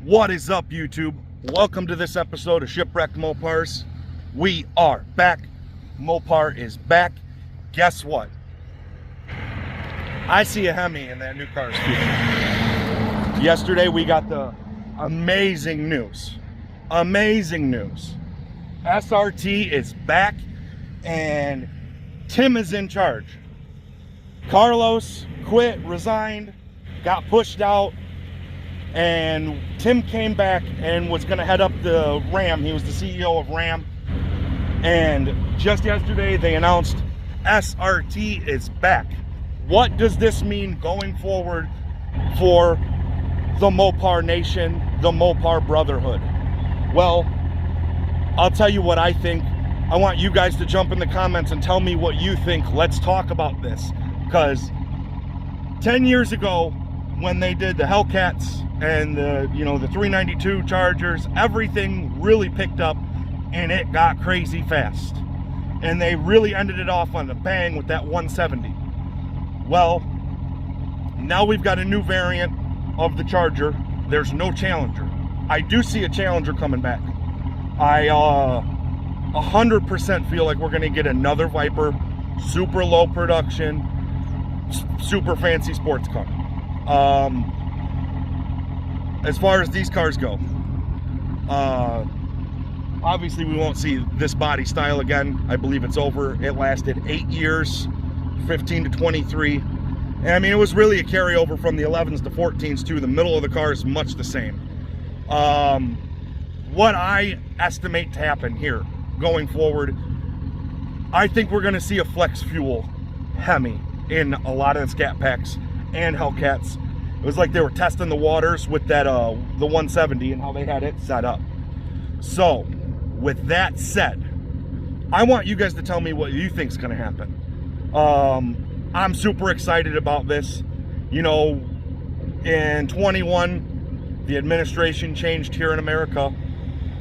What is up, YouTube? Welcome to this episode of Shipwrecked Mopars. We are back. Mopar is back. Guess what? I see a Hemi in that new car. Yesterday we got the amazing news. Amazing news. SRT is back and Tim is in charge. Carlos quit, resigned, got pushed out, and Tim came back and was going to head up the Ram. He was the CEO of Ram. And just yesterday they announced SRT is back. What does this mean going forward for the Mopar Nation, the Mopar Brotherhood? Well, I'll tell you what I think. I want you guys to jump in the comments and tell me what you think. Let's talk about this. Because 10 years ago, when they did the Hellcats and the 392 Chargers, everything really picked up and it got crazy fast. And they really ended it off on a bang with that 170. Well, now we've got a new variant of the Charger. There's no Challenger. I do see a Challenger coming back. I 100% feel like we're going to get another Viper, super low production, super fancy sports car. As far as these cars go, obviously we won't see this body style again. I believe it's over. It lasted 8 years, 15 to 23. And I mean, it was really a carryover from the 11s to 14s too. The middle of the car is much the same. What I estimate to happen here going forward, I think we're going to see a flex fuel Hemi in a lot of the Scat Packs and Hellcats. It was like they were testing the waters with that the 170 and how they had it set up. So with that said, I want you guys to tell me what you think is going to happen. I'm super excited about this. You know, in 21 the administration changed here in America,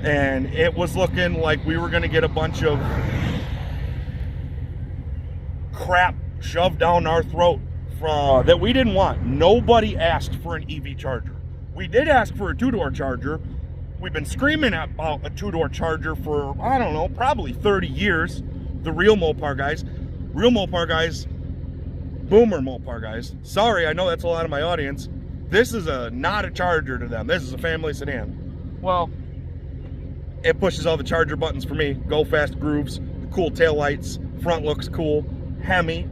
and it was looking like we were going to get a bunch of crap shoved down our throat that we didn't want. Nobody asked for an EV charger. We did ask for a two-door charger. We've been screaming about a two-door charger for, I don't know, probably 30 years. The real Mopar guys. Real Mopar guys. Boomer Mopar guys. Sorry, I know that's a lot of my audience. This is not a Charger to them. This is a family sedan. Well, it pushes all the Charger buttons for me. Go fast grooves, cool taillights, front looks cool, Hemi,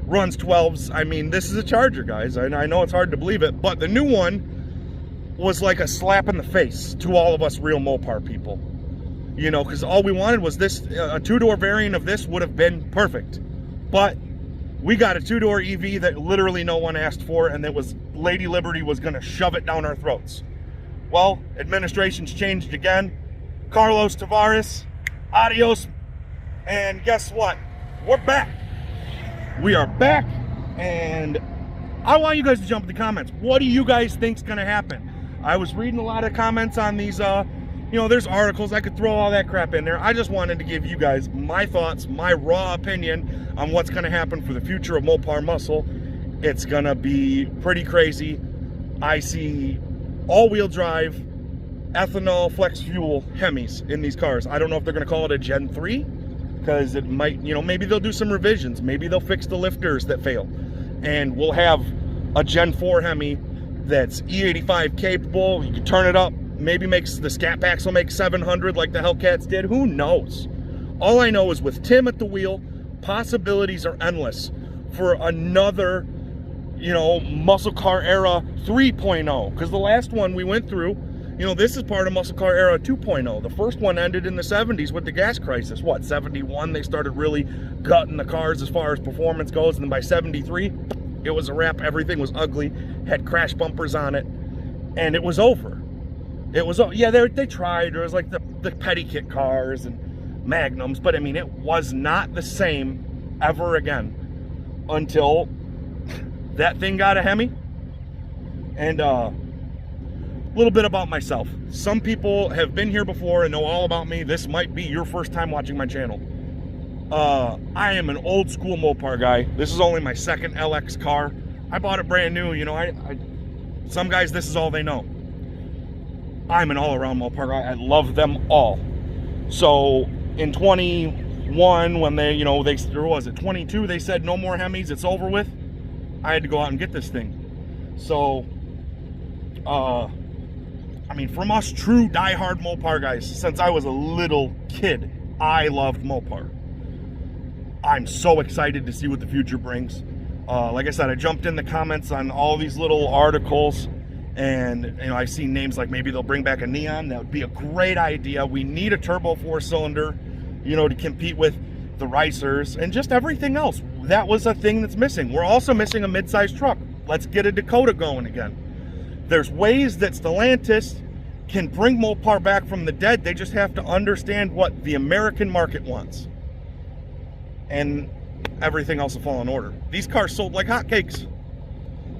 runs 12s. I mean, this is a Charger, guys. I know it's hard to believe it, but the new one was like a slap in the face to all of us real Mopar people. You know, because all we wanted was this, a two-door variant of this would have been perfect. But we got a two-door EV that literally no one asked for, and that was Lady Liberty was going to shove it down our throats. Well, administration's changed again. Carlos Tavares, adios. And guess what? We're back. We are back, and I want you guys to jump in the comments. What do you guys think's going to happen? I was reading a lot of comments on these, there's articles. I could throw all that crap in there. I just wanted to give you guys my thoughts, my raw opinion on what's going to happen for the future of Mopar muscle. It's going to be pretty crazy. I see all-wheel drive, ethanol, flex fuel Hemis in these cars. I don't know if they're going to call it a Gen 3, because it might, maybe they'll do some revisions. Maybe they'll fix the lifters that fail. And we'll have a Gen 4 Hemi that's E85 capable. You can turn it up. Maybe the Scat Packs will make 700 like the Hellcats did. Who knows? All I know is with Tim at the wheel, possibilities are endless for another, muscle car era 3.0. Because the last one we went through, this is part of muscle car era 2.0. The first one ended in the 70s with the gas crisis. What, 71? They started really gutting the cars as far as performance goes. And then by 73, it was a wrap. Everything was ugly, had crash bumpers on it, and it was over. It was, yeah, they tried. There was like the petty kit cars and Magnums, but I mean, it was not the same ever again until that thing got a Hemi. And a little bit about myself. Some people have been here before and know all about me. This might be your first time watching my channel. I am an old school Mopar guy. This is only my second LX car. I bought it brand new. Some guys, this is all they know. I'm an all-around Mopar guy. I love them all. So in 21, when they, you know, or was it 22, they said no more Hemis, it's over with. I had to go out and get this thing. So, I mean, from us true diehard Mopar guys, since I was a little kid, I loved Mopar. I'm so excited to see what the future brings. Like I said, I jumped in the comments on all these little articles, and you know, I've seen names like maybe they'll bring back a Neon. That would be a great idea. We need a turbo 4-cylinder, you know, to compete with the Racers and just everything else. That was a thing that's missing. We're also missing a mid-sized truck. Let's get a Dakota going again. There's ways that Stellantis can bring Mopar back from the dead. They just have to understand what the American market wants. And everything else will fall in order. These cars sold like hotcakes.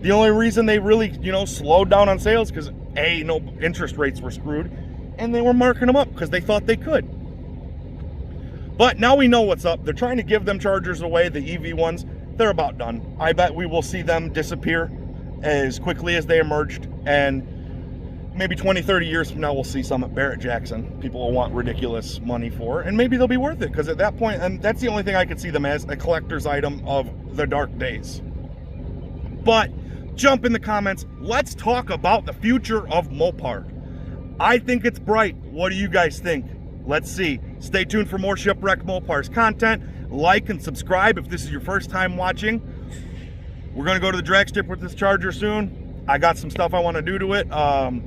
The only reason they really, you know, slowed down on sales because A, no interest rates were screwed, and they were marking them up because they thought they could. But now we know what's up. They're trying to give them Chargers away, the EV ones. They're about done. I bet we will see them disappear as quickly as they emerged, and maybe 20, 30 years from now, we'll see some at Barrett-Jackson. People will want ridiculous money for, and maybe they'll be worth it, because at that point, and that's the only thing I could see them as, a collector's item of the dark days. But jump in the comments. Let's talk about the future of Mopar. I think it's bright. What do you guys think? Let's see. Stay tuned for more Shipwreck Mopars content. Like and subscribe if this is your first time watching. We're going to go to the drag strip with this Charger soon. I got some stuff I want to do to it. I'm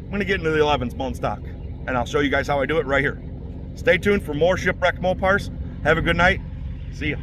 going to get into the 11s bone stock, and I'll show you guys how I do it right here. Stay tuned for more Shipwreck Mopars. Have a good night. See ya.